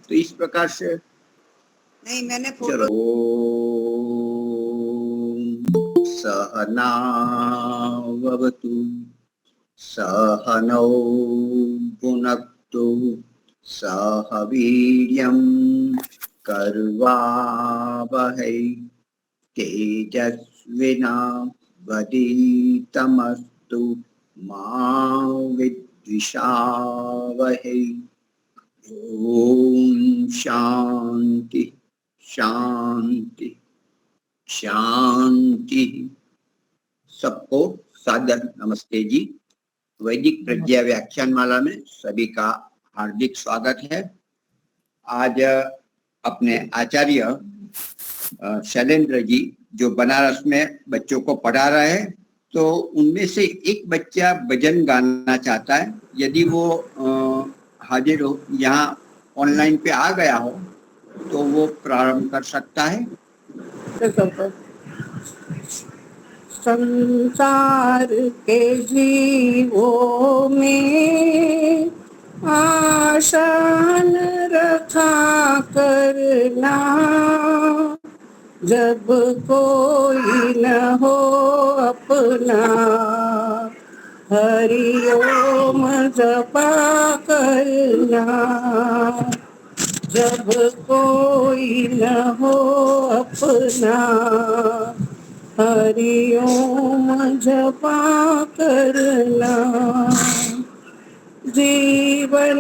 तो इस प्रकार से नहीं, मैंने चलो। फोटो। सहनावतु सहनौ भुनक्तु सह वीर्यं कर्वावहै तेजस्विनावधीतमस्तु मा विद्विषावहै। ओम शांति शांति शांति। सबको सादर नमस्ते जी। वैदिक प्रज्ञा व्याख्यान माला में सभी का हार्दिक स्वागत है। आज अपने आचार्य शैलेंद्र जी जो बनारस में बच्चों को पढ़ा रहे हैं, तो उनमें से एक बच्चा भजन गाना चाहता है। यदि वो हाजिर हो, यहाँ ऑनलाइन पे आ गया हो, तो वो प्रारंभ कर सकता है। संसार के जीवों में आशा न रखा करना, जब कोई न हो अपना, हरि ओम जपा करना। जब कोई न हो अपना, हरि ओम जपा करना। जीवन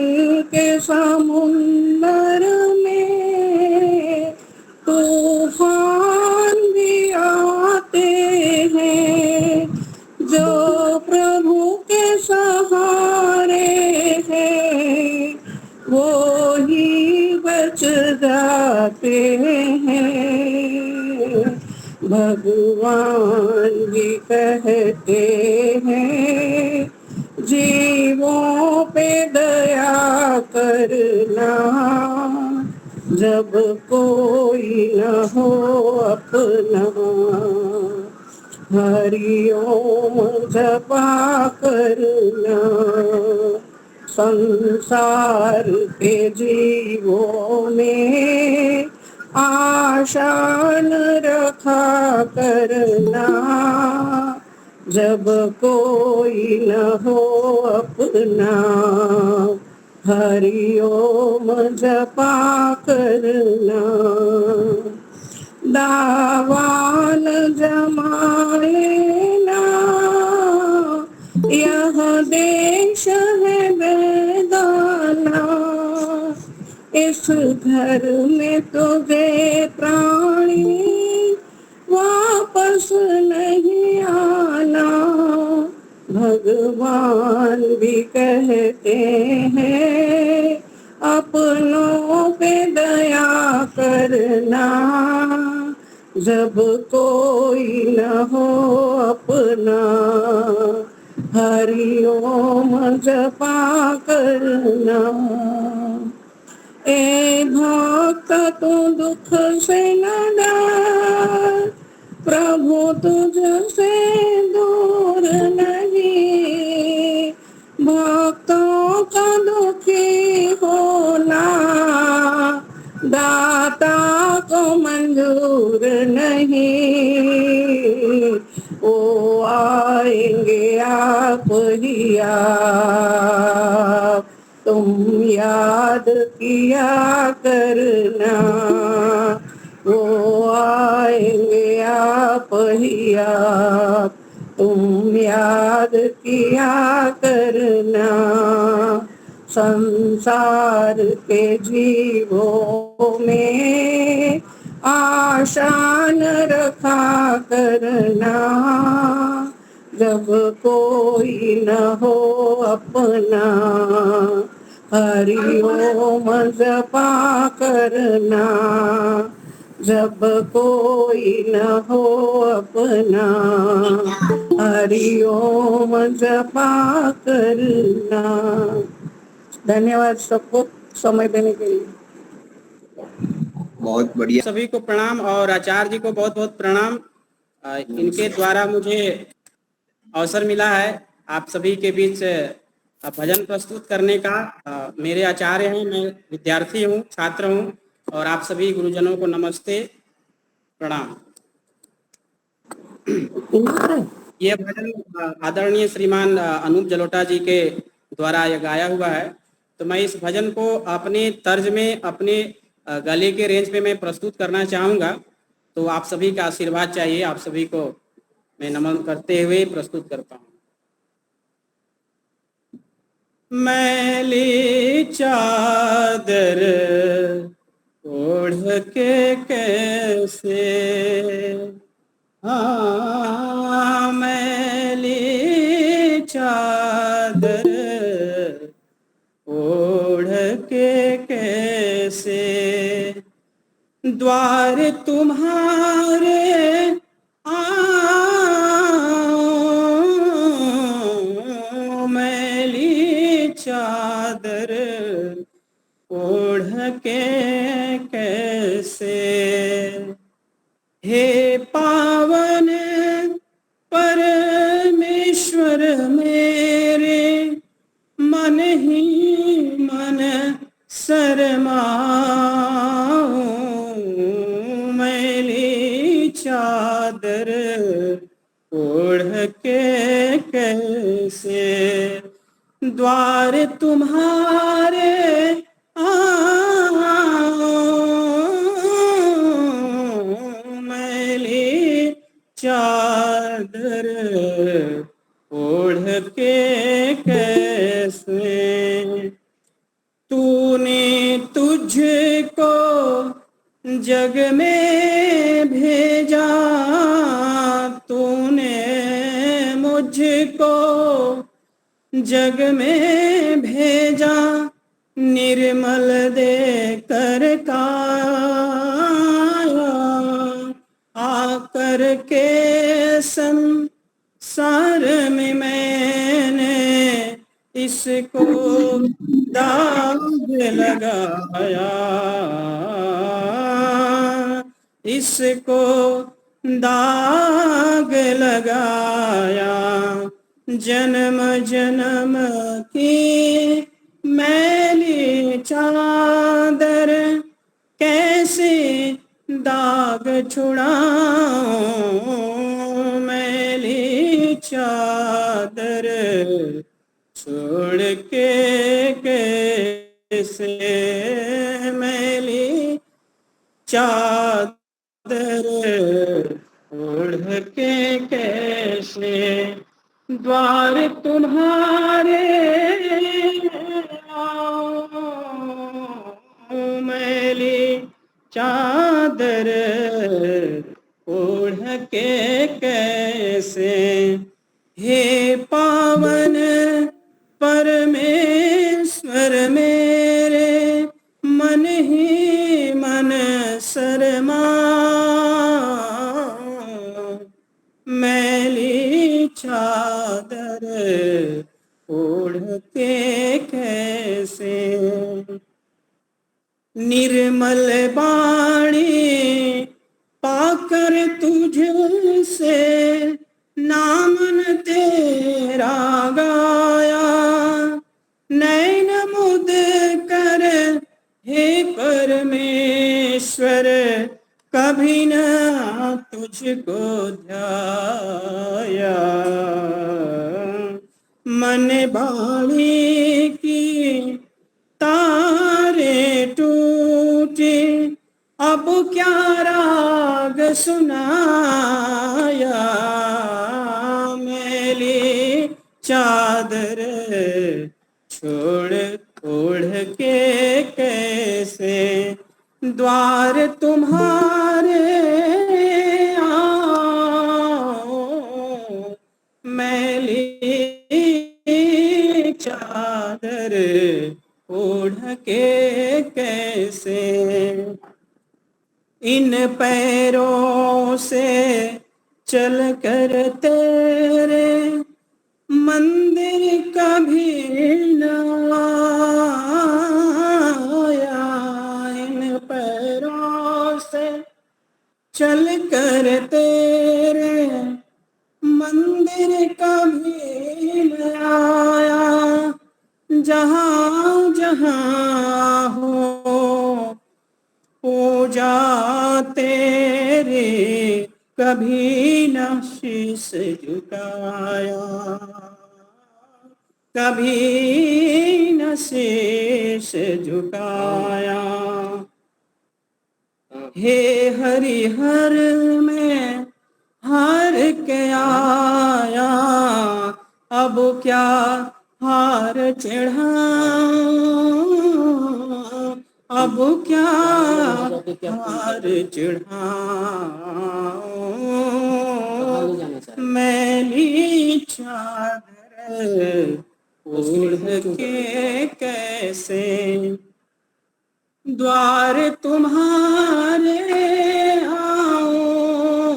के समुंदर में तूफान भी आते हैं, जो प्रभु के सहारे हैं वो ही बच जाते हैं। भगवान भी कहते हैं जीवों पे दया करना, जब कोई न हो अपना, हरि ओम जपा करना। संसार के जीवों में आशा न रखा करना, जब कोई न हो अपना, हरि ओम जपा करना। दावान जमा लेना, यह देश है बेगाना, इस घर में तुझे प्राणी वापस नहीं आना। भगवान भी कहते हैं अपनों पे दया करना, जब कोई न हो अपना, हरि ओम जपा करना। ए भक्त तू दुख से न डर, प्रभु तुझसे दूर नहीं। भक्तों का दुखी होना दाता को मंजूर नहीं। वो आएंगे आप ही आप, तुम याद किया करना। वो आएंगे आप ही आप, तुम याद किया करना। संसार के जीवों में आशा न रखा करना, जब कोई न हो अपना, हरि ओम जपा करना। जब कोई न हो अपना, हरि ओम जपा करना। धन्यवाद सबको समय देने के लिए। बहुत बढ़िया। सभी को प्रणाम और आचार्य जी को बहुत बहुत प्रणाम। इनके द्वारा मुझे अवसर मिला है आप सभी के बीच भजन प्रस्तुत करने का मेरे आचार्य हैं, मैं विद्यार्थी हूँ, छात्र हूँ, और आप सभी गुरुजनों को नमस्ते, प्रणाम। ये भजन आदरणीय श्रीमान अनूप जलोटा जी के द्वारा यह गाया हुआ है। तो मैं इस भजन को अपने तर्ज में, अपने गले के रेंज पे मैं प्रस्तुत करना चाहूँगा। तो आप सभी का आशीर्वाद चाहिए, आप सभी को मैं नमन करते हुए प्रस्तुत करता हूँ। मैली चादर ओढ़ के कैसे, हाँ मैली चादर ओढ़ के कैसे द्वार तुम्हारे आऊं, मैली चादर ओढ़ के कैसे। हे पावन परमेश्वर मेरे, मन ही मन शरमाऊं, मैली चादर ओढ़ के कैसे द्वार तुम्हारे आऊं, मैली चादर ओढ़ के कैसे। तूने तुझको जग में भेजा, तूने मुझको जग में भेजा, निर्मल देकर काया, आकर के संसार में मैंने इसको दाग लगाया, इसको दाग लगाया, जन्म जन्म की मैली चादर कैसे दाग छुड़ाऊं, मैली चादर छोड़ के कैसे, मैली चादर ओढ़ के कैसे द्वार तुम्हारे आऊं, मैली चादर ओढ़ के कैसे। हे पावन परमेश्वर मेरे, मन ही मन शरमाऊं, मैली चादर ओढ़ के कैसे। निर्मल बाणी पाकर तुझसे नामन तेरा गाया, नैन मुद कर हे परमेश्वर कभी न तुझको ध्याया, मन बाणी की तारे टूटे, अब क्या राग सुनाया, मैली चादर छोड़ ओढ़ के कैसे द्वार तुम्हारे आऊं, मैली चादर ओढ़ के कैसे। इन पैरों से चल कर तेरे मंदिर कभी न आया, इन पैरों से चल कर तेरे मंदिर कभी न आया, जहाँ जहाँ हो पूजा तेरे, कभी न शीश झुकाया, कभी न शीश झुकाया। हे हरिहर में हार के आया, अब क्या हार चढ़ाऊं, अब क्या हार चढ़ाऊं। मैली चादर ओढ़ के कैसे द्वार तुम्हारे आऊं,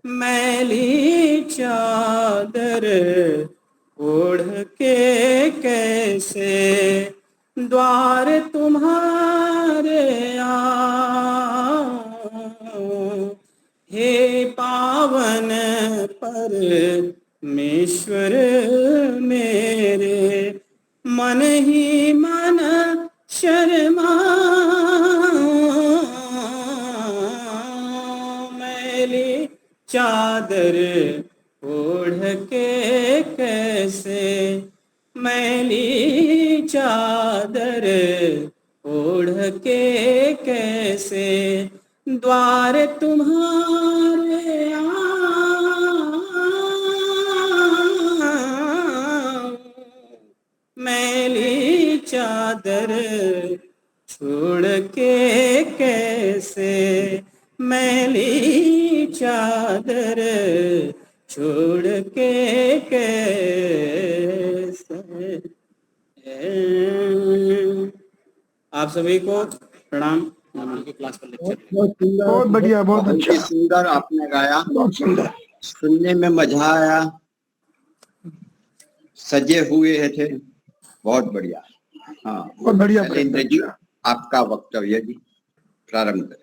मैली चादर ओढ़ के कैसे द्वार तुम्हारे आऊं। हे पावन परमेश्वर मेरे, मन ही मन शर्माऊं। मैली चादर ओढ़ के कैसे, मैली चादर ओढ़ के कैसे द्वार तुम्हारे आऊं। मैली चादर छोड़ के कैसे, मैली चादर छोड़ के कैसे। आप सभी को प्रणाम। की क्लास का लेक्चर बहुत बढ़िया, बहुत बहुत अच्छा, ही सुंदर आपने गाया, बहुत सुंदर। सुनने में मजा आया, सजे हुए थे, बहुत बढ़िया। हाँ, बहुत बढ़िया शैलेंद्र जी, आपका वक्तव्य जी, प्रारंभ करें।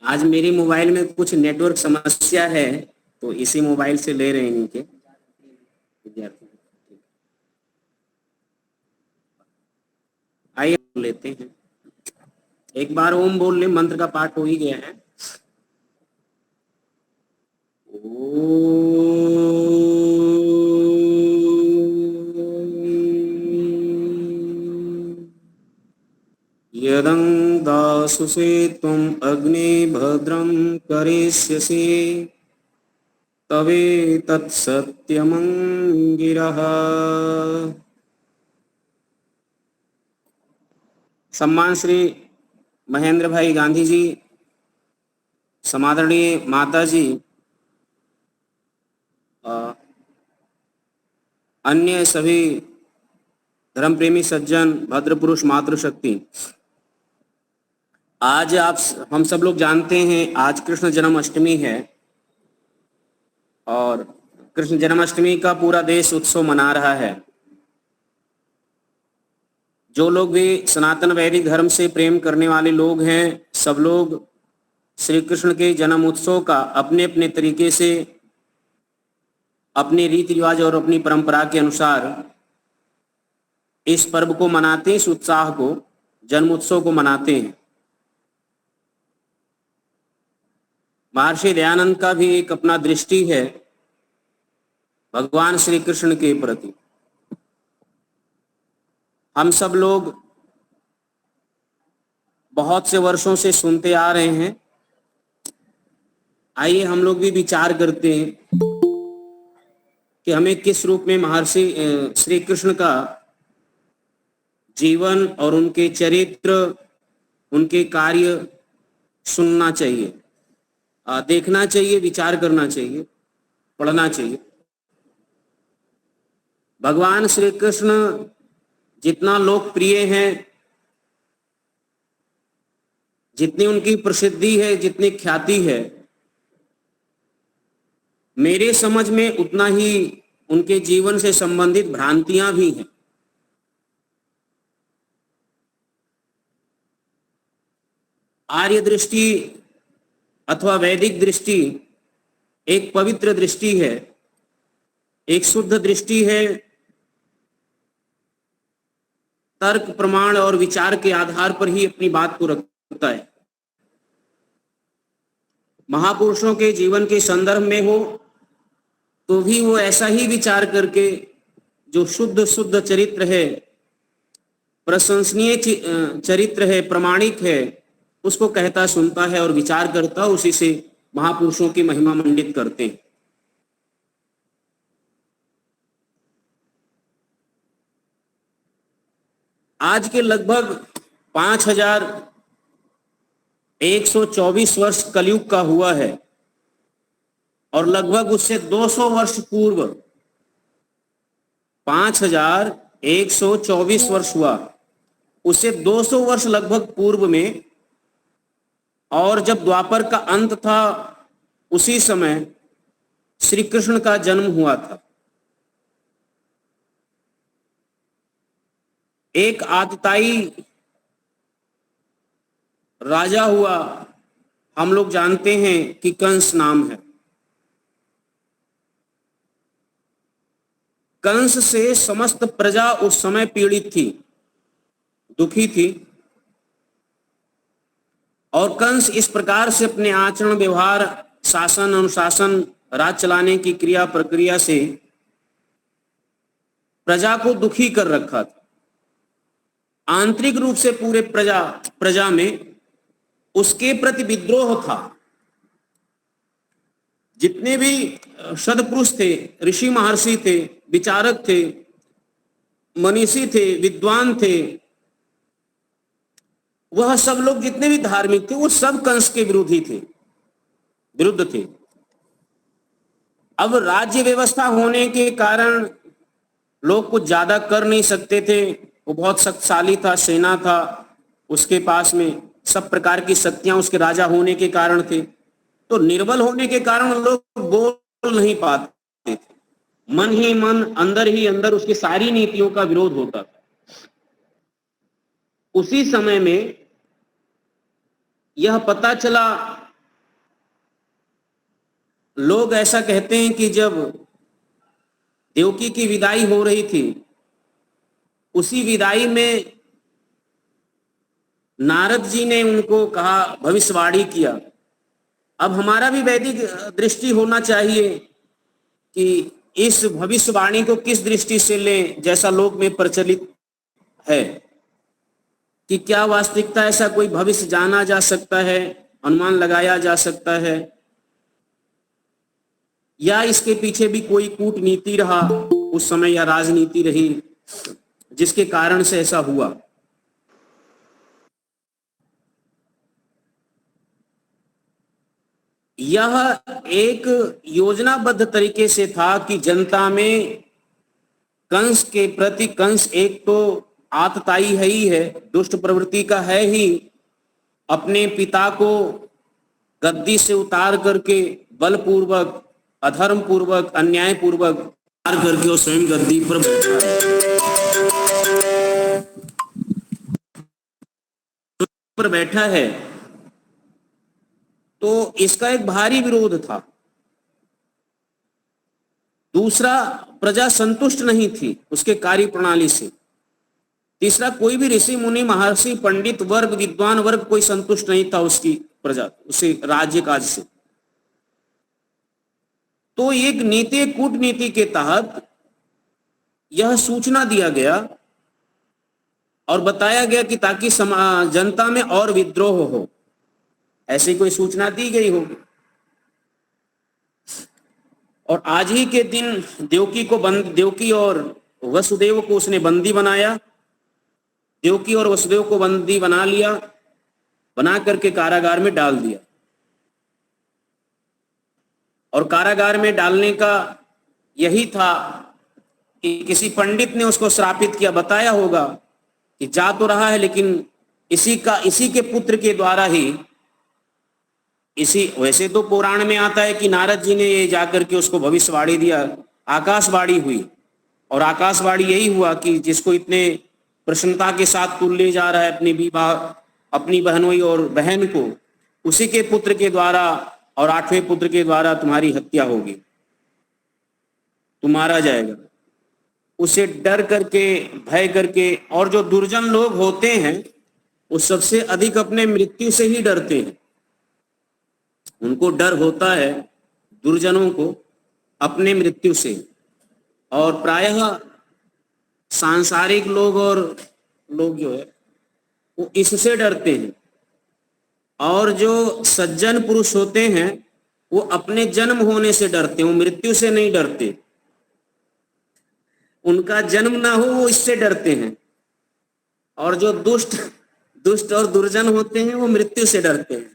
आज मेरी मोबाइल में कुछ नेटवर्क समस्या है, तो इसी मोबाइल से ले रहे हैं इनके विद्यार्थी। आइए लेते हैं, एक बार ओम बोल ले, मंत्र का पाठ हो ही गया है। यदं दासुषे त्वम् अग्ने भद्रं करिष्यसि, तवेतत्सत्यमङ्गिरः। सम्मान श्री महेंद्र भाई गांधी जी, समादरणीय माता जी, अन्य सभी धर्म प्रेमी सज्जन, भद्र पुरुष, मातृशक्ति, आज हम सब लोग जानते हैं आज कृष्ण जन्माष्टमी है और कृष्ण जन्माष्टमी का पूरा देश उत्सव मना रहा है। जो लोग भी सनातन वैदिक धर्म से प्रेम करने वाले लोग हैं, सब लोग श्री कृष्ण के जन्म उत्सव का अपने अपने तरीके से, अपने रीति रिवाज और अपनी परंपरा के अनुसार इस पर्व को मनाते हैं, इस उत्साह को, जन्म उत्सव को मनाते हैं। महर्षि दयानंद का भी एक अपना दृष्टि है भगवान श्री कृष्ण के प्रति। हम सब लोग बहुत से वर्षों से सुनते आ रहे हैं, आइए हम लोग भी विचार करते हैं कि हमें किस रूप में महर्षि श्री कृष्ण का जीवन और उनके चरित्र, उनके कार्य सुनना चाहिए, देखना चाहिए, विचार करना चाहिए, पढ़ना चाहिए। भगवान श्री कृष्ण जितना लोकप्रिय हैं, जितनी उनकी प्रसिद्धि है, जितनी ख्याति है, मेरे समझ में उतना ही उनके जीवन से संबंधित भ्रांतियां भी हैं। आर्य दृष्टि अथवा वैदिक दृष्टि एक पवित्र दृष्टि है, एक शुद्ध दृष्टि है, तर्क प्रमाण और विचार के आधार पर ही अपनी बात को रखता है। महापुरुषों के जीवन के संदर्भ में हो तो भी वो ऐसा ही विचार करके जो शुद्ध शुद्ध चरित्र है, प्रशंसनीय चरित्र है, प्रमाणिक है, उसको कहता सुनता है और विचार करता, उसी से महापुरुषों की महिमा मंडित करते हैं। आज के लगभग 5124 वर्ष कलयुग का हुआ है और लगभग उससे 200 वर्ष पूर्व 5124 वर्ष हुआ, उससे 200 वर्ष लगभग पूर्व में, और जब द्वापर का अंत था उसी समय श्री कृष्ण का जन्म हुआ था। एक आतताई राजा हुआ, हम लोग जानते हैं कि कंस नाम है। कंस से समस्त प्रजा उस समय पीड़ित थी, दुखी थी, और कंस इस प्रकार से अपने आचरण, व्यवहार, शासन, अनुशासन, राज चलाने की क्रिया प्रक्रिया से प्रजा को दुखी कर रखा था। आंतरिक रूप से पूरे प्रजा में उसके प्रति विद्रोह था। जितने भी सदपुरुष थे, ऋषि महर्षि थे, विचारक थे, मनीषी थे, विद्वान थे, वह सब लोग जितने भी धार्मिक थे वो सब कंस के विरुद्ध थे। अब राज्य व्यवस्था होने के कारण लोग कुछ ज्यादा कर नहीं सकते थे। वो बहुत शक्तिशाली था, सेना था उसके पास में, सब प्रकार की शक्तियां उसके राजा होने के कारण थे। तो निर्बल होने के कारण लोग बोल नहीं पाते थे, मन ही मन, अंदर ही अंदर उसकी सारी नीतियों का विरोध होता था। उसी समय में यह पता चला, लोग ऐसा कहते हैं कि जब देवकी की विदाई हो रही थी, उसी विदाई में नारद जी ने उनको कहा, भविष्यवाणी किया। अब हमारा भी वैदिक दृष्टि होना चाहिए कि इस भविष्यवाणी को किस दृष्टि से लें, जैसा लोक में प्रचलित है कि क्या वास्तविकता ऐसा कोई भविष्य जाना जा सकता है, अनुमान लगाया जा सकता है, या इसके पीछे भी कोई कूटनीति रहा उस समय, या राजनीति रही जिसके कारण से ऐसा हुआ। यह एक योजनाबद्ध तरीके से था कि जनता में कंस के प्रति, कंस एक तो आतताई है ही है, दुष्ट प्रवृत्ति का है ही, अपने पिता को गद्दी से उतार करके बलपूर्वक, अधर्म पूर्वक, अन्याय पूर्वक उतार करके वो स्वयं गद्दी पर बैठा है। तो इसका एक भारी विरोध था। दूसरा, प्रजा संतुष्ट नहीं थी उसके कार्य प्रणाली से। तीसरा, कोई भी ऋषि मुनि, महर्षि, पंडित वर्ग, विद्वान वर्ग कोई संतुष्ट नहीं था उसकी प्रजा, उसे राज्य काज से। तो एक नीति, कूटनीति के तहत यह सूचना दिया गया और बताया गया कि ताकि जनता में और विद्रोह हो, ऐसी कोई सूचना दी गई होगी। और आज ही के दिन देवकी और वसुदेव को उसने बंदी बनाया। देवकी और वसुदेव को बंदी बना लिया, बना करके कारागार में डाल दिया। और कारागार में डालने का यही था कि किसी पंडित ने उसको श्रापित किया, बताया होगा कि जा तो रहा है लेकिन इसी के पुत्र के द्वारा ही, वैसे तो पुराण में आता है कि नारद जी ने ये जाकर के उसको भविष्यवाणी दिया, आकाशवाणी हुई, और आकाशवाणी यही हुआ कि जिसको इतने प्रसन्नता के साथ तू ले जा रहा है अपनी बहनोई और बहन को, उसी के पुत्र के द्वारा और 8वें पुत्र के द्वारा तुम्हारी हत्या होगी, तू मारा जाएगा। उसे डर करके, भय करके, और जो दुर्जन लोग होते हैं वो सबसे अधिक अपने मृत्यु से ही डरते हैं। उनको डर होता है दुर्जनों को अपने मृत्यु से, और प्रायः सांसारिक लोग और लोग जो है वो इससे डरते हैं। और जो सज्जन पुरुष होते हैं वो अपने जन्म होने से डरते हैं, वो मृत्यु से नहीं डरते। उनका जन्म ना हो वो इससे डरते हैं। और जो दुष्ट और दुर्जन होते हैं वो मृत्यु से डरते हैं।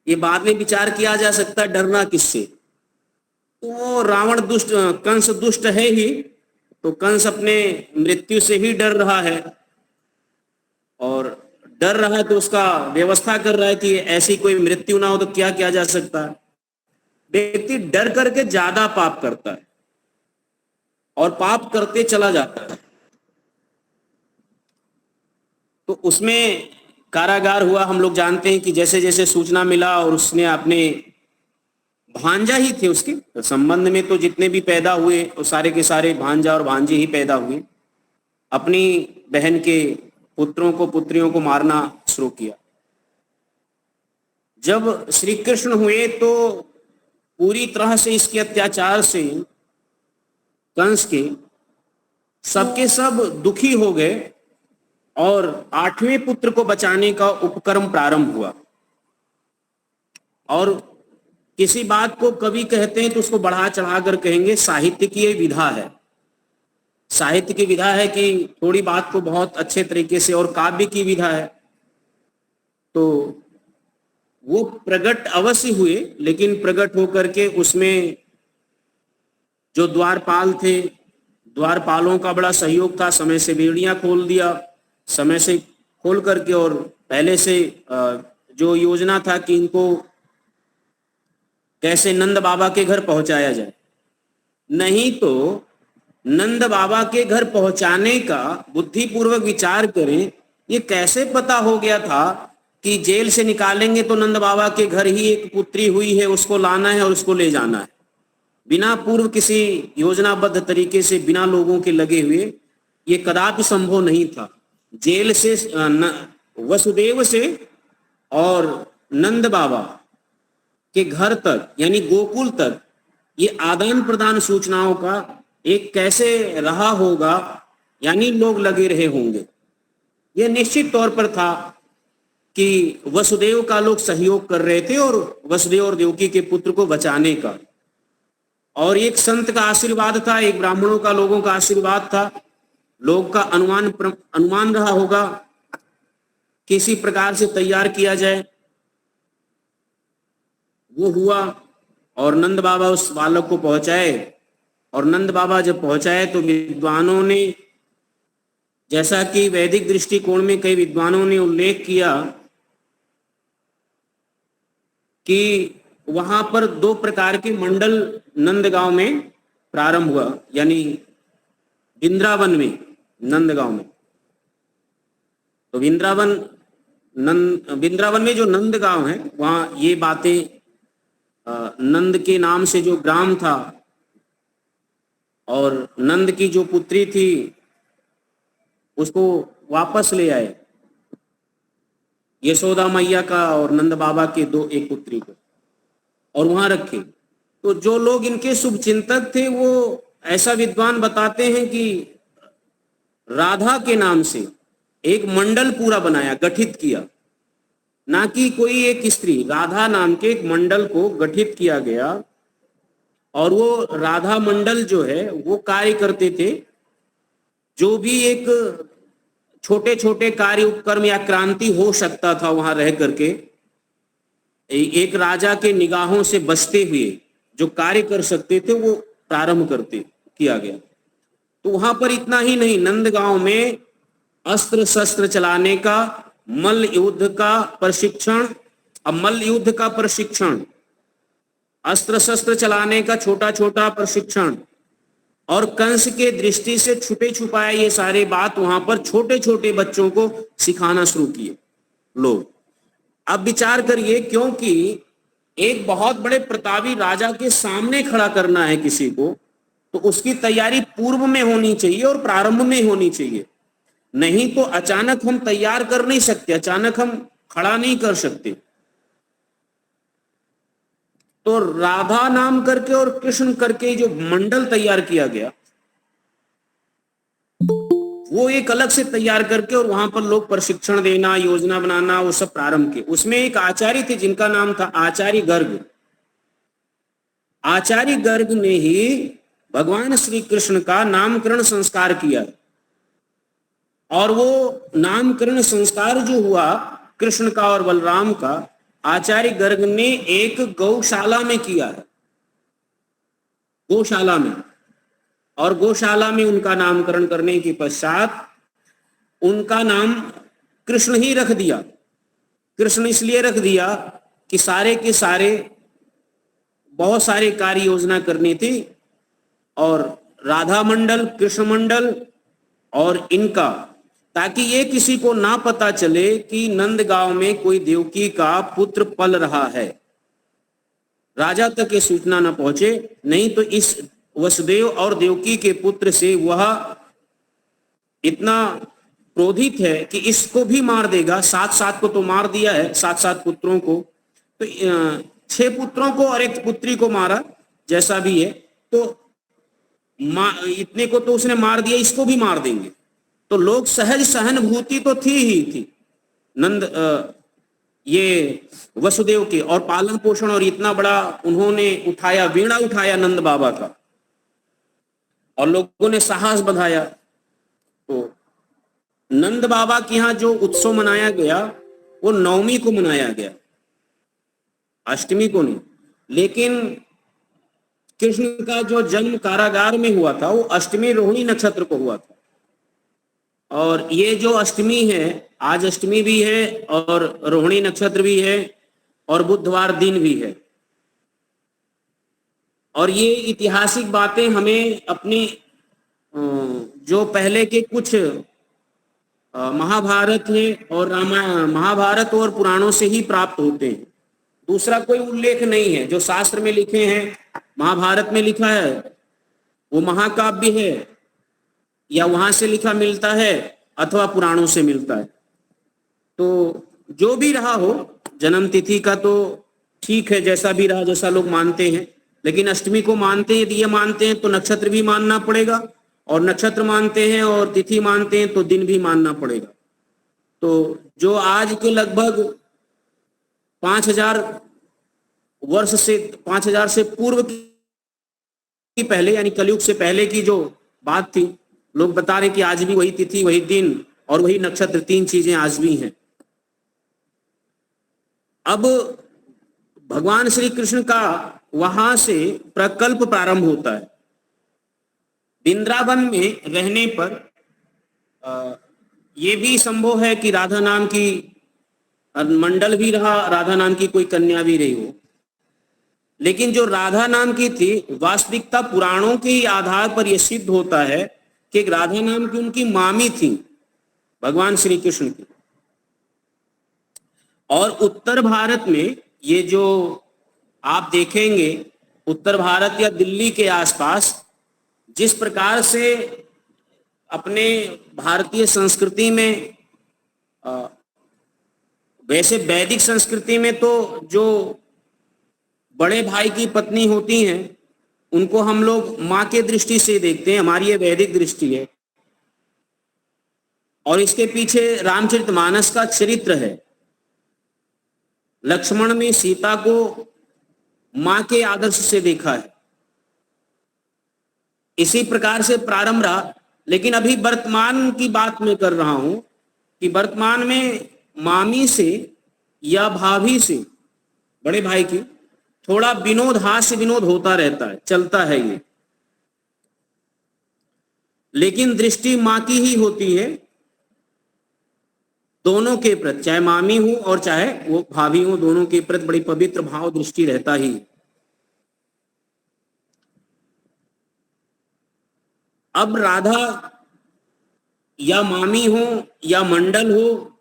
ये बाद में विचार किया जा सकता है डरना किससे। तो रावण दुष्ट, कंस दुष्ट है ही, तो कंस अपने मृत्यु से ही डर रहा है, और डर रहा है तो उसका व्यवस्था कर रहा है कि ऐसी कोई मृत्यु ना हो। तो क्या किया जा सकता है? व्यक्ति डर करके ज्यादा पाप करता है और पाप करते चला जाता है। तो उसमें कारागार हुआ। हम लोग जानते हैं कि जैसे जैसे सूचना मिला, और उसने अपने भांजा ही थे उसके संबंध में, तो जितने भी पैदा हुए वो सारे के सारे भांजा और भांजे ही पैदा हुए। अपनी बहन के पुत्रों को, पुत्रियों को मारना शुरू किया। जब श्री कृष्ण हुए तो पूरी तरह से इसके अत्याचार से कंस के सबके सब दुखी हो गए, और 8वें पुत्र को बचाने का उपक्रम प्रारंभ हुआ। और किसी बात को कवि कहते हैं तो उसको बढ़ा चढ़ा कर कहेंगे साहित्य की ये विधा है। साहित्य की विधा है कि थोड़ी बात को बहुत अच्छे तरीके से, और काव्य की विधा है। तो वो प्रकट अवश्य हुए, लेकिन प्रकट होकर के उसमें जो द्वारपाल थे, द्वारपालों का बड़ा सहयोग था। समय से बेड़ियां खोल दिया, समय से खोल करके, और पहले से जो योजना था कि इनको कैसे नंद बाबा के घर पहुंचाया जाए। नहीं तो नंद बाबा के घर पहुंचाने का बुद्धिपूर्वक विचार करें, ये कैसे पता हो गया था कि जेल से निकालेंगे तो नंद बाबा के घर ही एक पुत्री हुई है, उसको लाना है और उसको ले जाना है। बिना पूर्व किसी योजनाबद्ध तरीके से, बिना लोगों के लगे हुए, ये कदापि संभव नहीं था। जेल से, वसुदेव से और नंद बाबा के घर तक, यानी गोकुल तक, ये आदान प्रदान सूचनाओं का एक कैसे रहा होगा, यानी लोग लगे रहे होंगे। यह निश्चित तौर पर था कि वसुदेव का लोग सहयोग कर रहे थे, और वसुदेव और देवकी के पुत्र को बचाने का। और एक संत का आशीर्वाद था, एक ब्राह्मणों का, लोगों का आशीर्वाद था। लोग का अनुमान रहा होगा किसी प्रकार से तैयार किया जाए। वो हुआ, और नंद बाबा उस बालक को पहुंचाए। और नंद बाबा जब पहुंचाए तो विद्वानों ने, जैसा कि वैदिक दृष्टिकोण में कई विद्वानों ने उल्लेख किया कि वहां पर 2 प्रकार के मंडल नंदगांव में प्रारंभ हुआ, यानी वृंदावन में, नंदगांव में। तो वृंदावन में जो नंदगांव है, वहां ये बातें, नंद के नाम से जो ग्राम था, और नंद की जो पुत्री थी उसको वापस ले आए, यशोदा मैया का और नंद बाबा के एक पुत्री को, और वहां रखे। तो जो लोग इनके शुभचिंतक थे वो ऐसा विद्वान बताते हैं कि राधा के नाम से एक मंडल पूरा बनाया, गठित किया, ना कि कोई एक स्त्री, राधा नाम के एक मंडल को गठित किया गया। और वो राधा मंडल जो है वो कार्य करते थे, जो भी एक छोटे छोटे कार्य, उपक्रम या क्रांति हो सकता था वहां रह करके, एक राजा के निगाहों से बचते हुए जो कार्य कर सकते थे वो प्रारंभ किया गया। तो वहां पर इतना ही नहीं, नंदगांव में अस्त्र शस्त्र चलाने का, मल्ल युद्ध का प्रशिक्षण, अस्त्र शस्त्र चलाने का छोटा छोटा प्रशिक्षण, और कंस के दृष्टि से छुपे छुपाए ये सारे बात वहां पर छोटे छोटे बच्चों को सिखाना शुरू किए लोग। अब विचार करिए, क्योंकि एक बहुत बड़े प्रतापी राजा के सामने खड़ा करना है किसी को, तो उसकी तैयारी पूर्व में होनी चाहिए और प्रारंभ में होनी चाहिए। नहीं तो अचानक हम तैयार कर नहीं सकते, अचानक हम खड़ा नहीं कर सकते। तो राधा नाम करके और कृष्ण करके जो मंडल तैयार किया गया, वो एक अलग से तैयार करके और वहां पर लोग प्रशिक्षण देना, योजना बनाना, वो सब प्रारंभ किए। उसमें एक आचार्य थे जिनका नाम था आचार्य गर्ग। आचार्य गर्ग ने ही भगवान श्री कृष्ण का नामकरण संस्कार किया, और वो नामकरण संस्कार जो हुआ कृष्ण का और बलराम का, आचार्य गर्ग ने एक गौशाला में किया है, गौशाला में। और गौशाला में उनका नामकरण करने के पश्चात उनका नाम कृष्ण ही रख दिया। कृष्ण इसलिए रख दिया कि सारे के सारे बहुत सारे कार्य योजना करनी थी, और राधा मंडल, कृष्ण मंडल और इनका, ताकि ये किसी को ना पता चले कि नंदगांव में कोई देवकी का पुत्र पल रहा है, राजा तक ये सूचना न पहुंचे। नहीं तो इस वसुदेव और देवकी के पुत्र से वह इतना क्रोधित है कि इसको भी मार देगा। 7 को तो मार दिया है, 7 पुत्रों को, तो 6 पुत्रों को और 1 पुत्री को मारा, जैसा भी है। तो इतने को तो उसने मार दिया, इसको भी मार देंगे। तो लोग सहज सहानुभूति तो थी ही थी नंद ये वसुदेव के, और पालन पोषण, और इतना बड़ा उन्होंने उठाया, वीणा उठाया नंद बाबा का, और लोगों ने साहस बढ़ाया। तो नंद बाबा के यहाँ जो उत्सव मनाया गया वो नवमी को मनाया गया, अष्टमी को नहीं। लेकिन कृष्ण का जो जन्म कारागार में हुआ था वो अष्टमी रोहिणी नक्षत्र को हुआ था। और ये जो अष्टमी है, आज अष्टमी भी है और रोहिणी नक्षत्र भी है और बुधवार दिन भी है। और ये ऐतिहासिक बातें हमें अपनी जो पहले के कुछ महाभारत है और रामायण, महाभारत और पुराणों से ही प्राप्त होते हैं। दूसरा कोई उल्लेख नहीं है। जो शास्त्र में लिखे हैं, महाभारत में लिखा है वो महाकाव्य है, या वहां से लिखा मिलता है अथवा पुराणों से मिलता है। तो जो भी रहा हो, जन्म तिथि का तो ठीक है, जैसा भी रहा, जैसा लोग मानते हैं। लेकिन अष्टमी को मानते हैं, ये मानते हैं तो नक्षत्र भी मानना पड़ेगा, और नक्षत्र मानते हैं और तिथि मानते हैं तो दिन भी मानना पड़ेगा। तो जो आज के लगभग 5000 वर्ष से 5000 से पूर्व की पहले, यानी कलयुग से पहले की जो बात थी, लोग बता रहे कि आज भी वही तिथि, वही दिन और वही नक्षत्र, 3 चीजें आज भी हैं। अब भगवान श्री कृष्ण का वहां से प्रकल्प प्रारंभ होता है। वृंदावन में रहने पर यह भी संभव है कि राधा नाम की मंडल भी रहा, राधा नाम की कोई कन्या भी रही हो। लेकिन जो राधा नाम की थी, वास्तविकता पुराणों के आधार पर यह सिद्ध होता है कि राधा नाम की उनकी मामी थी भगवान श्री कृष्ण की। और उत्तर भारत में ये जो आप देखेंगे, उत्तर भारत या दिल्ली के आसपास जिस प्रकार से अपने भारतीय संस्कृति में, वैसे वैदिक संस्कृति में तो जो बड़े भाई की पत्नी होती हैं उनको हम लोग माँ के दृष्टि से देखते हैं, हमारी ये वैदिक दृष्टि है। और इसके पीछे रामचरितमानस का चरित्र है। लक्ष्मण ने सीता को माँ के आदर्श से देखा है, इसी प्रकार से प्रारंभ रहा। लेकिन अभी वर्तमान की बात मैं कर रहा हूं कि वर्तमान में मामी से या भाभी से, बड़े भाई की, थोड़ा विनोद, हास्य विनोद होता रहता है, चलता है ये। लेकिन दृष्टि माँ की ही होती है दोनों के प्रति, चाहे मामी हो और चाहे वो भाभी हो, दोनों के प्रति बड़ी पवित्र भाव दृष्टि रहता ही। अब राधा या मामी हो या मंडल हो,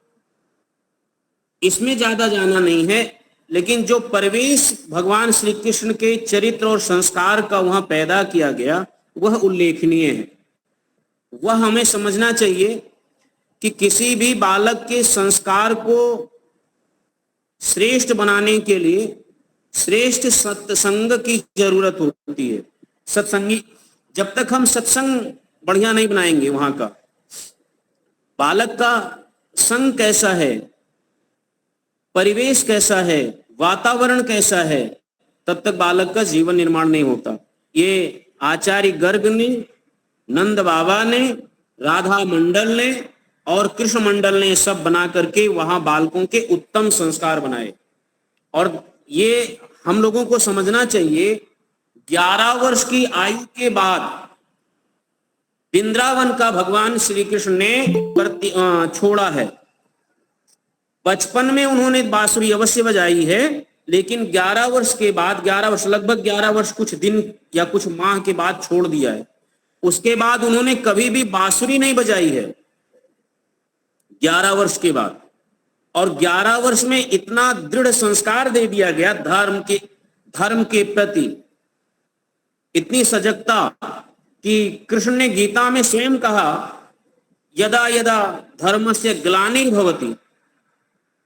इसमें ज्यादा जाना नहीं है। लेकिन जो परिवेश भगवान श्री कृष्ण के चरित्र और संस्कार का वहां पैदा किया गया वह उल्लेखनीय है। वह हमें समझना चाहिए कि किसी भी बालक के संस्कार को श्रेष्ठ बनाने के लिए श्रेष्ठ सत्संग की जरूरत होती है। सत्संगी, जब तक हम सत्संग बढ़िया नहीं बनाएंगे, वहां का बालक का संग कैसा है, परिवेश कैसा है, वातावरण कैसा है, तब तक बालक का जीवन निर्माण नहीं होता। ये आचार्य गर्ग ने, नंद बाबा ने, राधा मंडल ने और कृष्ण मंडल ने सब बना करके वहां बालकों के उत्तम संस्कार बनाए। और ये हम लोगों को समझना चाहिए, 11 वर्ष की आयु के बाद वृंदावन का भगवान श्री कृष्ण ने छोड़ा है। बचपन में उन्होंने बांसुरी अवश्य बजाई है, लेकिन 11 वर्ष के बाद, 11 वर्ष लगभग 11 वर्ष कुछ दिन या कुछ माह के बाद छोड़ दिया है। उसके बाद उन्होंने कभी भी बांसुरी नहीं बजाई है 11 वर्ष के बाद। और 11 वर्ष में इतना दृढ़ संस्कार दे दिया गया धर्म के प्रति, इतनी सजगता कि कृष्ण ने गीता में स्वयं कहा, यदा यदा धर्मस्य ग्लानिर्भवति।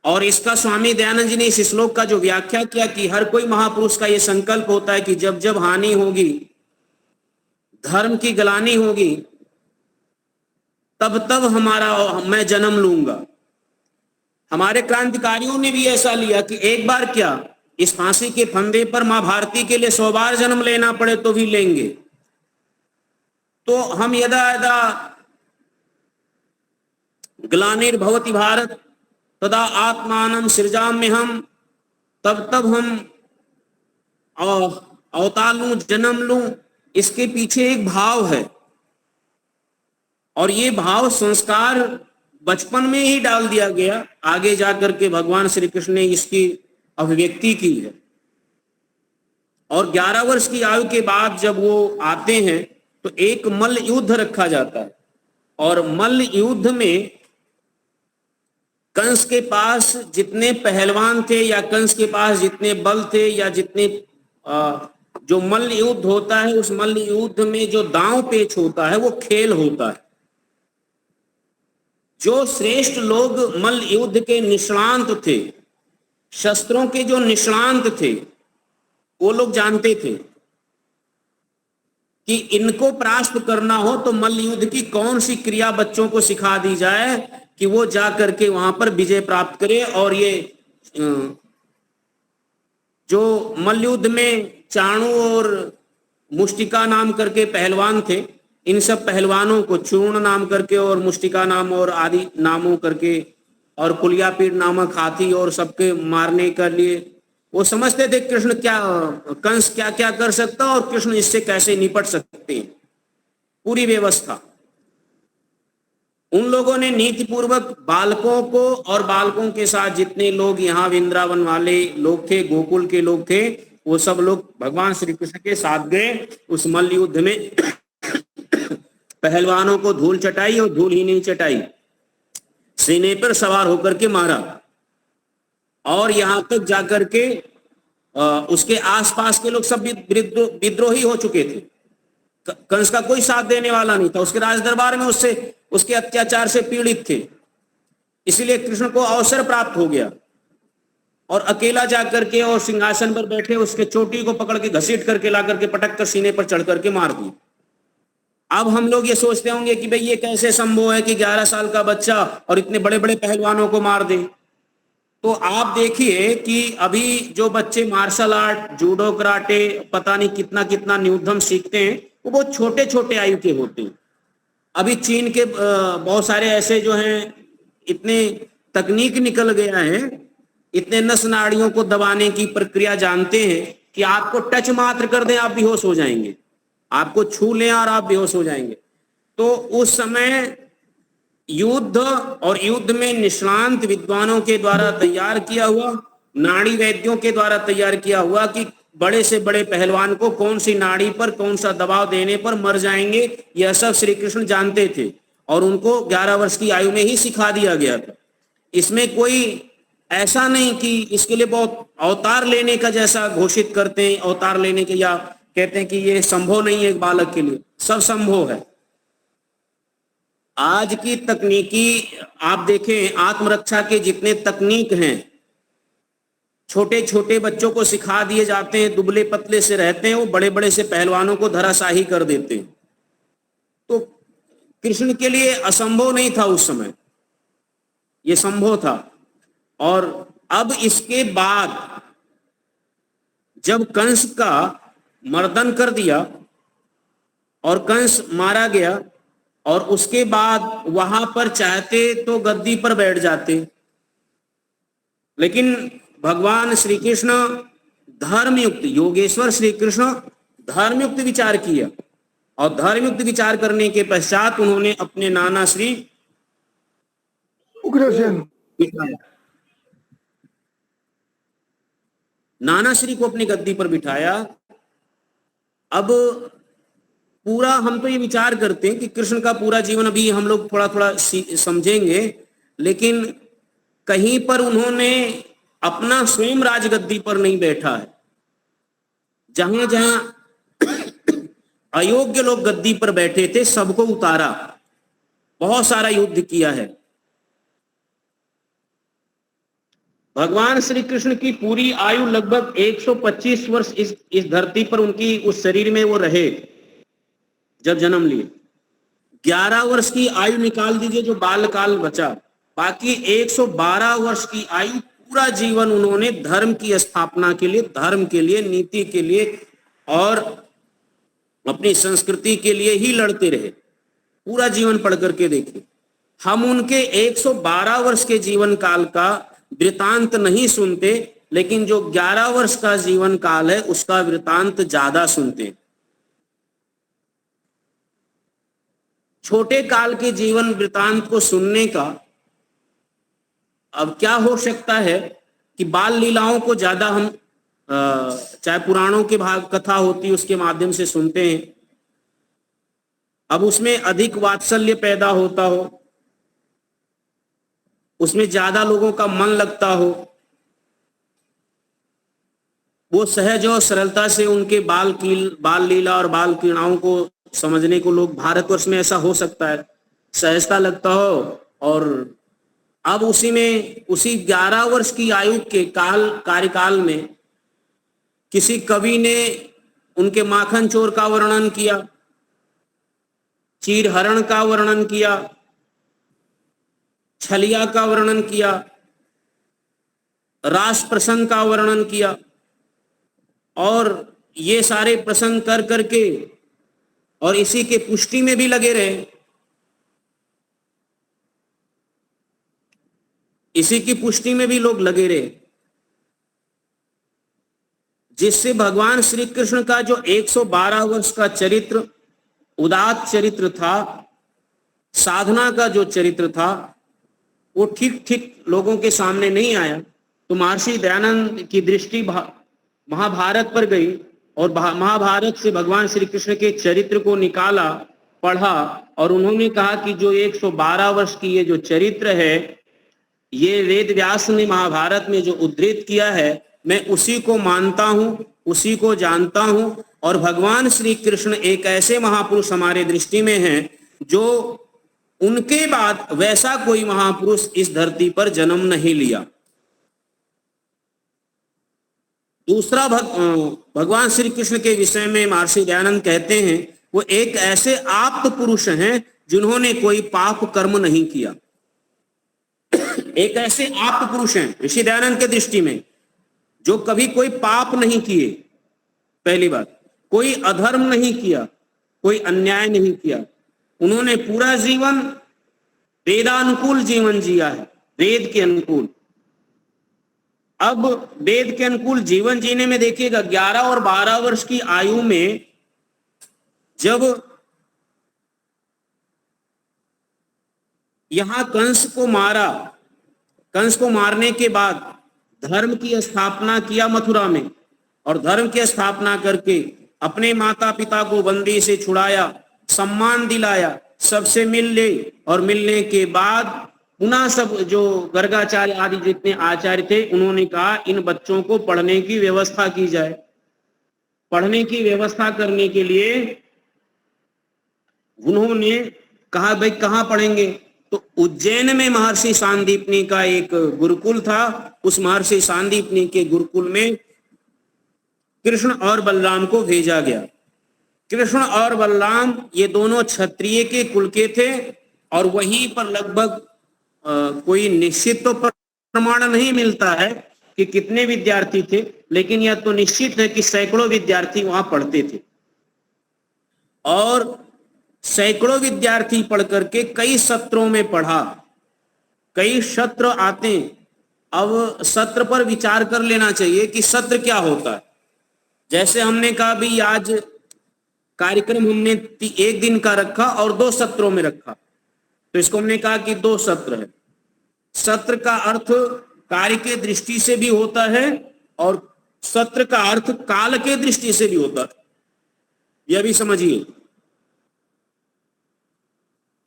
और इसका स्वामी दयानंद जी ने इस श्लोक का जो व्याख्या किया कि हर कोई महापुरुष का यह संकल्प होता है कि जब जब हानि होगी, धर्म की ग्लानि होगी, तब तब मैं जन्म लूंगा। हमारे क्रांतिकारियों ने भी ऐसा लिया कि एक बार क्या, इस फांसी के फंदे पर मां भारती के लिए 100 बार जन्म लेना पड़े तो भी लेंगे। तो हम यदा यदा ग्लानिर्भवति भारत तदा आत्मानं सृजाम्यहम्, तब तब हम अवतार लूं, जन्म लूं। इसके पीछे एक भाव है, और ये भाव संस्कार बचपन में ही डाल दिया गया। आगे जाकर के भगवान श्री कृष्ण ने इसकी अभिव्यक्ति की है। और 11 वर्ष की आयु के बाद जब वो आते हैं तो एक मल्ल युद्ध रखा जाता है, और मल्ल युद्ध में कंस के पास जितने पहलवान थे या कंस के पास जितने बल थे या जितने जो मल्ल युद्ध होता है, उस मल्ल युद्ध में जो दांव पेच होता है वो खेल होता है। जो श्रेष्ठ लोग मल्ल युद्ध के निष्णांत थे, शस्त्रों के जो निष्णांत थे, वो लोग जानते थे कि इनको परास्त करना हो तो मल्ल युद्ध की कौन सी क्रिया बच्चों को सिखा दी जाए कि वो जा करके वहां पर विजय प्राप्त करे। और ये जो मल्ल युद्ध में चाणू और मुष्टिका नाम करके पहलवान थे, इन सब पहलवानों को चूर्ण नाम करके और मुष्टिका नाम और आदि नामों करके और कुलियापीड़ नामक हाथी और सबके मारने के लिए वो समझते थे कृष्ण क्या, कंस क्या क्या कर सकता और कृष्ण इससे कैसे निपट सकते हैं। पूरी व्यवस्था उन लोगों ने नीति पूर्वक बालकों को और बालकों के साथ जितने लोग यहाँ वृंदावन वाले लोग थे, गोकुल के लोग थे, वो सब लोग भगवान श्री कृष्ण के साथ गए उस मल्ल युद्ध में। पहलवानों को धूल चटाई और धूल ही नहीं चटाई, सीने पर सवार होकर के मारा। और यहां तक जाकर के उसके आसपास के लोग सब विद्रोही हो चुके थे। कंस का कोई साथ देने वाला नहीं था, उसके राज दरबार में उसके अत्याचार से पीड़ित थे। इसीलिए कृष्ण को अवसर प्राप्त हो गया और अकेला जाकर के और सिंहासन पर बैठे उसके चोटी को पकड़ के घसीट करके ला करके पटक कर सीने पर चढ़ करके मार दी। अब हम लोग ये सोचते होंगे कि भाई ये कैसे संभव है कि 11 साल का बच्चा और इतने बड़े बड़े पहलवानों को मार दे। तो आप देखिए कि अभी जो बच्चे मार्शल आर्ट, जूडो, कराटे, पता नहीं कितना कितना न्यूनतम सीखते हैं, वो बहुत छोटे छोटे आयु के होते हैं। अभी चीन के बहुत सारे ऐसे जो हैं, इतने तकनीक निकल गया है, इतने नस नाड़ियों को दबाने की प्रक्रिया जानते हैं कि आपको टच मात्र कर दें आप बेहोश हो जाएंगे, आपको छू लें और आप बेहोश हो जाएंगे। तो उस समय युद्ध और युद्ध में निष्णांत विद्वानों के द्वारा तैयार किया हुआ, नाड़ी वैद्यों के द्वारा तैयार किया हुआ कि बड़े से बड़े पहलवान को कौन सी नाड़ी पर कौन सा दबाव देने पर मर जाएंगे, यह सब श्री कृष्ण जानते थे और उनको 11 वर्ष की आयु में ही सिखा दिया गया था। इसमें कोई ऐसा नहीं कि इसके लिए बहुत अवतार लेने का जैसा घोषित करते हैं, अवतार लेने के, या कहते हैं कि ये संभव नहीं है एक बालक के लिए। सब संभव है। आज की तकनीकी आप देखें, आत्मरक्षा के जितने तकनीक हैं, छोटे छोटे बच्चों को सिखा दिए जाते हैं, दुबले पतले से रहते हैं, वो बड़े बड़े से पहलवानों को धराशाही कर देते हैं। तो कृष्ण के लिए असंभव नहीं था उस समय, ये संभव था। और अब इसके बाद जब कंस का मर्दन कर दिया और कंस मारा गया, और उसके बाद वहां पर चाहते तो गद्दी पर बैठ जाते, लेकिन भगवान श्री कृष्ण धर्मयुक्त, योगेश्वर श्री कृष्ण धर्मयुक्त विचार किया, और धर्मयुक्त विचार करने के पश्चात उन्होंने अपने नाना श्री उग्रसेन बिठाया, नाना श्री को अपनी गद्दी पर बिठाया। अब पूरा हम तो ये विचार करते हैं कि कृष्ण का पूरा जीवन अभी हम लोग थोड़ा थोड़ा समझेंगे, लेकिन कहीं पर उन्होंने अपना स्वयं राजगद्दी पर नहीं बैठा है। जहां जहां अयोग्य लोग गद्दी पर बैठे थे सबको उतारा, बहुत सारा युद्ध किया है। भगवान श्री कृष्ण की पूरी आयु लगभग 125 वर्ष इस धरती पर उनकी उस शरीर में वो रहे जब जन्म लिए। 11 वर्ष की आयु निकाल दीजिए जो बालकाल बचा, बाकी 112 वर्ष की आयु पूरा जीवन उन्होंने धर्म की स्थापना के लिए, धर्म के लिए, नीति के लिए और अपनी संस्कृति के लिए ही लड़ते रहे। पूरा जीवन पढ़ करके देखिए। हम उनके 112 वर्ष के जीवन काल का वृतांत नहीं सुनते, लेकिन जो 11 वर्ष का जीवन काल है उसका वृतांत ज्यादा सुनते। छोटे काल के जीवन वृतांत को सुनने का अब क्या हो सकता है कि बाल लीलाओं को ज्यादा हम चाहे पुराणों के भाग कथा होती उसके माध्यम से सुनते हैं, अब उसमें अधिक वात्सल्य पैदा होता हो, उसमें ज्यादा लोगों का मन लगता हो, वो सहज और सरलता से उनके बाल लीला और बाल क्रीड़ाओं को समझने को लोग, भारतवर्ष में ऐसा हो सकता है, सहजता लगता हो। और अब उसी 11 वर्ष की आयु के कार्यकाल में किसी कवि ने उनके माखन चोर का वर्णन किया, चीर हरण का वर्णन किया, छलिया का वर्णन किया, रास प्रसंग का वर्णन किया, और ये सारे प्रसंग कर करके और इसी के पुष्टि में भी लगे रहे, इसी की पुष्टि में भी लोग लगे रहे, जिससे भगवान श्री कृष्ण का जो 112 वर्ष का चरित्र, उदात्त चरित्र था, साधना का जो चरित्र था, वो ठीक ठीक लोगों के सामने नहीं आया। तो महर्षि दयानंद की दृष्टि महाभारत पर गई और महाभारत से भगवान श्री कृष्ण के चरित्र को निकाला, पढ़ा, और उन्होंने कहा कि जो 112 वर्ष की ये जो चरित्र है, ये वेद व्यास ने महाभारत में जो उद्धृत किया है, मैं उसी को मानता हूं, उसी को जानता हूं। और भगवान श्री कृष्ण एक ऐसे महापुरुष हमारे दृष्टि में हैं जो उनके बाद वैसा कोई महापुरुष इस धरती पर जन्म नहीं लिया। दूसरा भगवान श्री कृष्ण के विषय में महर्षि दयानंद कहते हैं वो एक ऐसे आप्त पुरुष हैं जिन्होंने कोई पाप कर्म नहीं किया। एक ऐसे आप्त पुरुष हैं ऋषि दयानंद के दृष्टि में जो कभी कोई पाप नहीं किए, पहली बात, कोई अधर्म नहीं किया, कोई अन्याय नहीं किया। उन्होंने पूरा जीवन वेदानुकूल जीवन जिया है, वेद के अनुकूल। अब वेद के अनुकूल जीवन जीने में देखिएगा 11 और 12 वर्ष की आयु में जब यहां कंस को मारा, कंस को मारने के बाद धर्म की स्थापना किया मथुरा में, और धर्म की स्थापना करके अपने माता पिता को बंदी से छुड़ाया, सम्मान दिलाया, सबसे मिल ले, और मिलने के बाद पुनः सब जो गर्गाचार्य आदि जितने आचार्य थे उन्होंने कहा इन बच्चों को पढ़ने की व्यवस्था की जाए। पढ़ने की व्यवस्था करने के लिए उन्होंने कहा भाई कहाँ पढ़ेंगे, तो उज्जैन में महर्षि सांदीपनी का एक गुरुकुल था। उस महर्षि सांदीपनी के गुरुकुल में कृष्ण और बलराम को भेजा गया। कृष्ण और बलराम ये दोनों क्षत्रिय के कुल के थे और वहीं पर लगभग कोई निश्चित तो प्रमाण नहीं मिलता है कि कितने विद्यार्थी थे, लेकिन यह तो निश्चित है कि सैकड़ों विद्यार्थी वहां पढ़ते थे और सैकड़ों विद्यार्थी पढ़ करके कई सत्रों में पढ़ा। कई सत्र आते हैं। अब सत्र पर विचार कर लेना चाहिए कि सत्र क्या होता है। जैसे हमने कहा भी आज कार्यक्रम हमने एक दिन का रखा और 2 सत्रों में रखा, तो इसको हमने कहा कि 2 सत्र है। सत्र का अर्थ कार्य के दृष्टि से भी होता है और सत्र का अर्थ काल के दृष्टि से भी होता है। यह भी समझिए,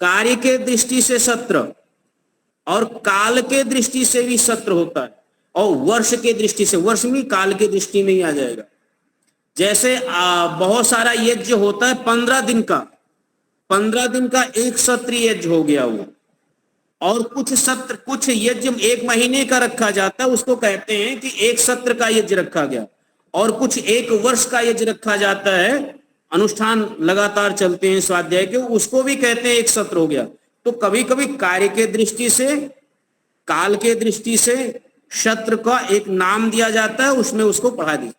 कार्य के दृष्टि से सत्र और काल के दृष्टि से भी सत्र होता है और वर्ष के दृष्टि से, वर्ष में काल के दृष्टि में ही आ जाएगा। जैसे बहुत सारा यज्ञ होता है 15 दिन का, 15 दिन का एक सत्र यज्ञ हो गया वो। और कुछ सत्र, कुछ यज्ञ 1 महीने का रखा जाता है, उसको कहते हैं कि एक सत्र का यज्ञ रखा गया। और कुछ 1 वर्ष का यज्ञ रखा जाता है, अनुष्ठान लगातार चलते हैं स्वाध्याय के, उसको भी कहते हैं एक सत्र हो गया। तो कभी कभी कार्य के दृष्टि से, काल के दृष्टि से सत्र का एक नाम दिया जाता है, उसमें उसको पढ़ा दी।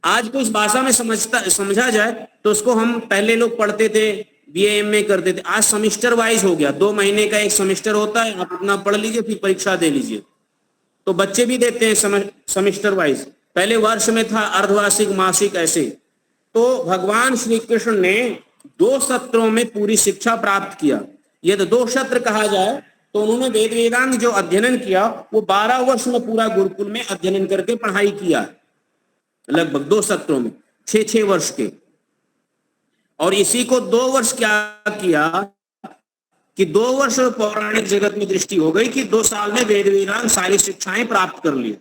आज को इस भाषा में समझा जाए तो उसको हम पहले लोग पढ़ते थे, BA करते थे, आज सेमेस्टर वाइज हो गया। 2 महीने का एक सेमेस्टर होता है, आप अपना पढ़ लीजिए फिर परीक्षा दे लीजिए। तो बच्चे भी देते हैं सेमेस्टर वाइज। पहले वर्ष में था अर्धवार्षिक, मासिक, ऐसे। तो भगवान श्री कृष्ण ने 2 सत्रों में पूरी शिक्षा प्राप्त किया। यदि 2 सत्र कहा जाए तो उन्होंने वेद वेदांत जो अध्ययन किया वो 12 वर्ष में पूरा गुरुकुल में अध्ययन करके पढ़ाई किया, लगभग 2 सत्रों में 6-6 वर्ष के। और इसी को 2 वर्ष क्या किया कि 2 वर्ष पौराणिक जगत में दृष्टि हो गई कि 2 साल में वेद वेदांत सारी शिक्षाएं प्राप्त कर ली।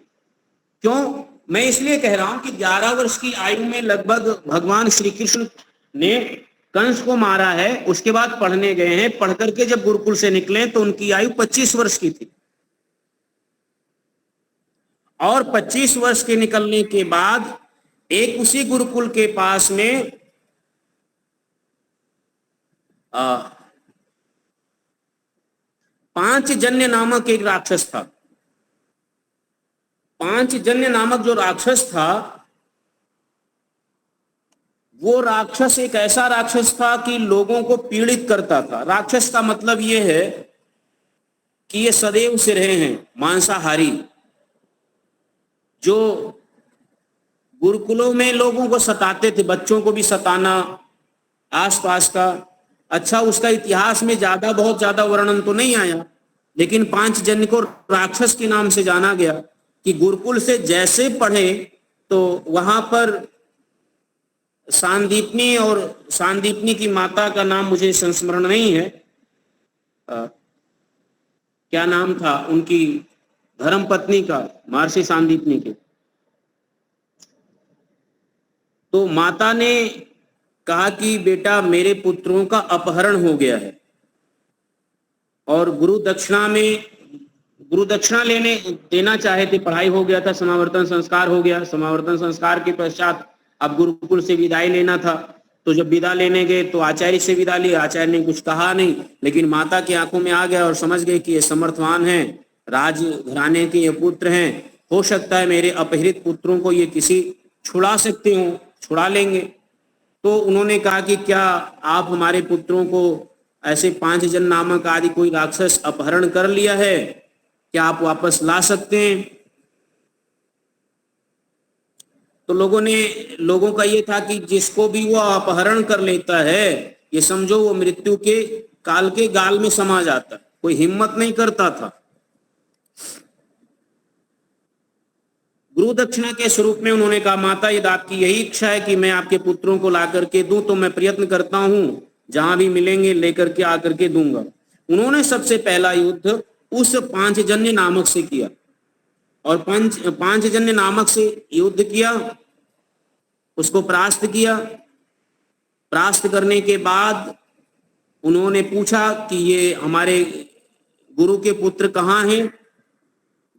क्यों? मैं इसलिए कह रहा हूं कि 11 वर्ष की आयु में लगभग भगवान श्री कृष्ण ने कंस को मारा है, उसके बाद पढ़ने गए हैं। पढ़ करके जब गुरुकुल से निकले तो उनकी आयु 25 वर्ष की थी। और 25 वर्ष के निकलने के बाद एक उसी गुरुकुल के पास में पांचजन्य नामक एक राक्षस था। पांचजन्य नामक जो राक्षस था, वो राक्षस एक ऐसा राक्षस था कि लोगों को पीड़ित करता था। राक्षस का मतलब ये है कि ये सदैव से रहे हैं मांसाहारी, जो गुरुकुलों में लोगों को सताते थे, बच्चों को भी सताना आसपास का। अच्छा, उसका इतिहास में बहुत ज्यादा वर्णन तो नहीं आया, लेकिन पांचजन्य को राक्षस के नाम से जाना गया कि गुरुकुल से जैसे पढ़े तो वहां पर सांदीपनी, और सांदीपनी की माता का नाम मुझे संस्मरण नहीं है, क्या नाम था उनकी धर्म पत्नी का, महर्षि सांदीपनी के। तो माता ने कहा कि बेटा मेरे पुत्रों का अपहरण हो गया है, और गुरु दक्षिणा देना चाहे थे। पढ़ाई हो गया था, समावर्तन संस्कार हो गया। समावर्तन संस्कार के पश्चात अब गुरुकुल से विदाई लेना था। तो जब विदा लेने गए तो आचार्य से विदा ली। आचार्य ने कुछ कहा नहीं, लेकिन माता की आंखों में आ गया और समझ गए कि ये समर्थवान हैं, राज घराने के ये पुत्र हैं, हो सकता है मेरे अपहृत पुत्रों को ये किसी छुड़ा सकते हो, छुड़ा लेंगे। तो उन्होंने कहा कि क्या आप हमारे पुत्रों को ऐसे पांचजन नामक आदि कोई राक्षस अपहरण कर लिया है, क्या आप वापस ला सकते हैं? तो लोगों का ये था कि जिसको भी वो अपहरण कर लेता है, ये समझो वो मृत्यु के काल के गाल में समा जाता। कोई हिम्मत नहीं करता था। गुरु दक्षिणा के स्वरूप में उन्होंने कहा, माता यदि आपकी यही इच्छा है कि मैं आपके पुत्रों को ला करके दूं, तो मैं प्रयत्न करता हूं, जहां भी मिलेंगे लेकर के आकर के दूंगा। उन्होंने सबसे पहला युद्ध उस पांचजन्य नामक से किया और पांचजन्य नामक से युद्ध किया, उसको परास्त किया। परास्त करने के बाद उन्होंने पूछा कि ये हमारे गुरु के पुत्र कहाँ हैं।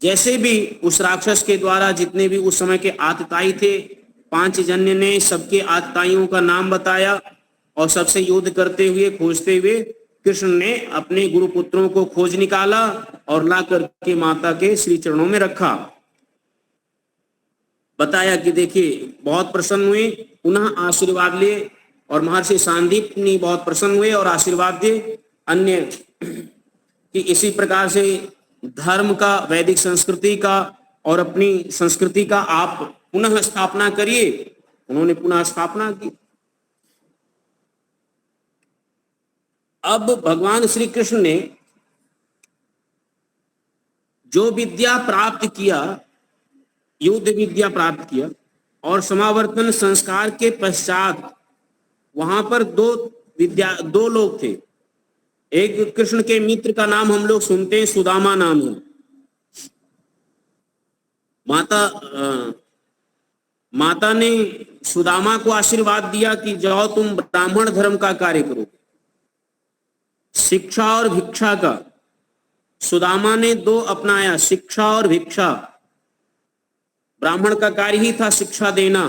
जैसे भी उस राक्षस के द्वारा जितने भी उस समय के आतताई थे, पांचजन्य ने सबके आतताइयों का नाम बताया और सबसे युद्ध करते हुए खोजते हुए कृष्ण ने अपने गुरु पुत्रों को खोज निकाला और ला करके माता के श्री चरणों में रखा। बताया कि देखिए बहुत प्रसन्न हुए, पुनः आशीर्वाद लिए और महर्षि सांदीपनि बहुत प्रसन्न हुए और आशीर्वाद दिए अन्य कि इसी प्रकार से धर्म का, वैदिक संस्कृति का और अपनी संस्कृति का आप पुनः स्थापना करिए। उन्होंने पुनः स्थापना की। अब भगवान श्री कृष्ण ने जो विद्या प्राप्त किया, युद्ध विद्या प्राप्त किया और समावर्तन संस्कार के पश्चात वहां पर दो लोग थे। एक कृष्ण के मित्र का नाम हम लोग सुनते हैं, सुदामा नाम है। माता ने सुदामा को आशीर्वाद दिया कि जाओ तुम ब्राह्मण धर्म का कार्य करो, शिक्षा और भिक्षा का। सुदामा ने दो अपनाया, शिक्षा और भिक्षा। ब्राह्मण का कार्य ही था शिक्षा देना।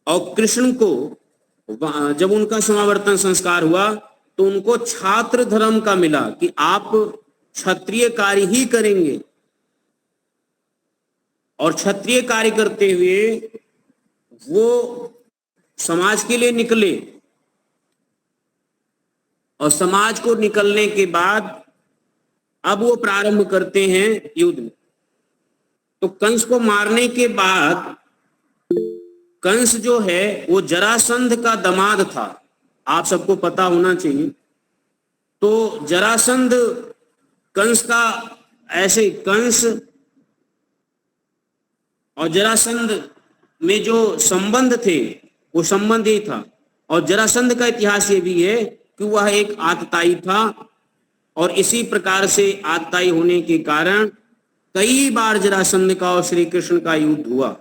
और कृष्ण को जब उनका समावर्तन संस्कार हुआ तो उनको छात्र धर्म का मिला कि आप क्षत्रिय कार्य ही करेंगे। और क्षत्रिय कार्य करते हुए वो समाज के लिए निकले और समाज को निकलने के बाद अब वो प्रारंभ करते हैं युद्ध में। तो कंस को मारने के बाद, कंस जो है वो जरासंध का दामाद था, आप सबको पता होना चाहिए। तो जरासंध कंस का, ऐसे कंस और जरासंध में जो संबंध थे वो संबंध ही था। और जरासंध का इतिहास ये भी है कि वह एक आतताई था और इसी प्रकार से आतताई होने के कारण कई बार जरासंध का और श्री कृष्ण का युद्ध हुआ।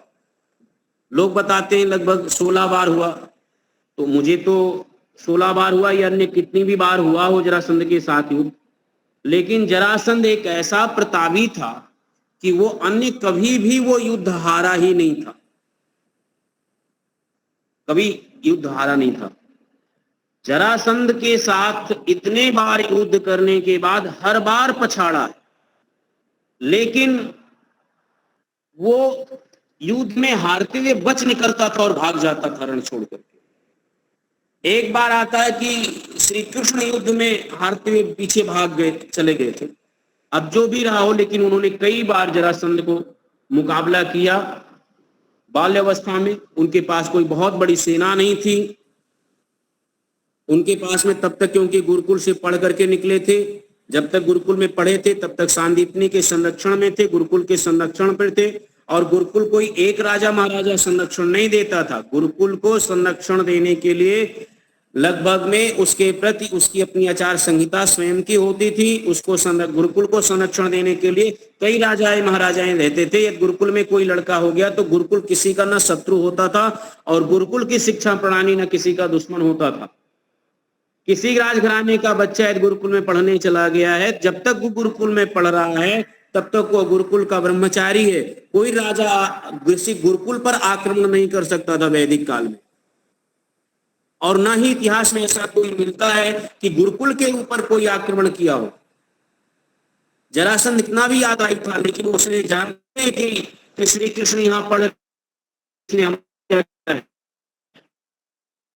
लोग बताते हैं लगभग 16 बार हुआ, तो मुझे तो 16 बार हुआ या अन्य कितनी भी बार हुआ हो जरासंध के साथ युद्ध, लेकिन जरासंध एक ऐसा प्रतापी था कि वो अन्य कभी भी वो युद्ध हारा ही नहीं था, कभी युद्ध हारा नहीं था। जरासंध के साथ इतने बार युद्ध करने के बाद हर बार पछाड़ा है, लेकिन वो युद्ध में हारते हुए बच निकलता था और भाग जाता था रण छोड़ करके। एक बार आता है कि श्री कृष्ण युद्ध में हारते हुए पीछे भाग गए, चले गए थे। अब जो भी रहा हो, लेकिन उन्होंने कई बार जरासंध को मुकाबला किया। बाल्यावस्था में उनके पास कोई बहुत बड़ी सेना नहीं थी उनके पास में तब तक, क्योंकि गुरुकुल से पढ़ करके निकले थे। जब तक गुरुकुल में पढ़े थे तब तक सांदीपनि के संरक्षण में थे, गुरुकुल के संरक्षण पर थे। और गुरुकुल कोई एक राजा महाराजा संरक्षण नहीं देता था। गुरुकुल को संरक्षण देने के लिए लगभग में उसके प्रति उसकी अपनी आचार संहिता स्वयं की होती थी। उसको गुरुकुल को संरक्षण देने के लिए कई राजाएं महाराजाएं रहते थे। यदि गुरुकुल में कोई लड़का हो गया तो गुरुकुल किसी का न शत्रु होता था और गुरुकुल की शिक्षा प्रणाली न किसी का दुश्मन होता था। किसी राजघराने का बच्चा यदि गुरुकुल में पढ़ने चला गया है, जब तक वो गुरुकुल में पढ़ रहा है तब तक वो गुरुकुल का ब्रह्मचारी है। कोई राजा किसी गुरुकुल पर आक्रमण नहीं कर सकता था वैदिक काल में, और न ही इतिहास में ऐसा कोई मिलता है कि गुरुकुल के ऊपर कोई आक्रमण किया हो। जरासंध इतना भी याद आई था, लेकिन उसने जानते कि श्री कृष्ण यहाँ पढ़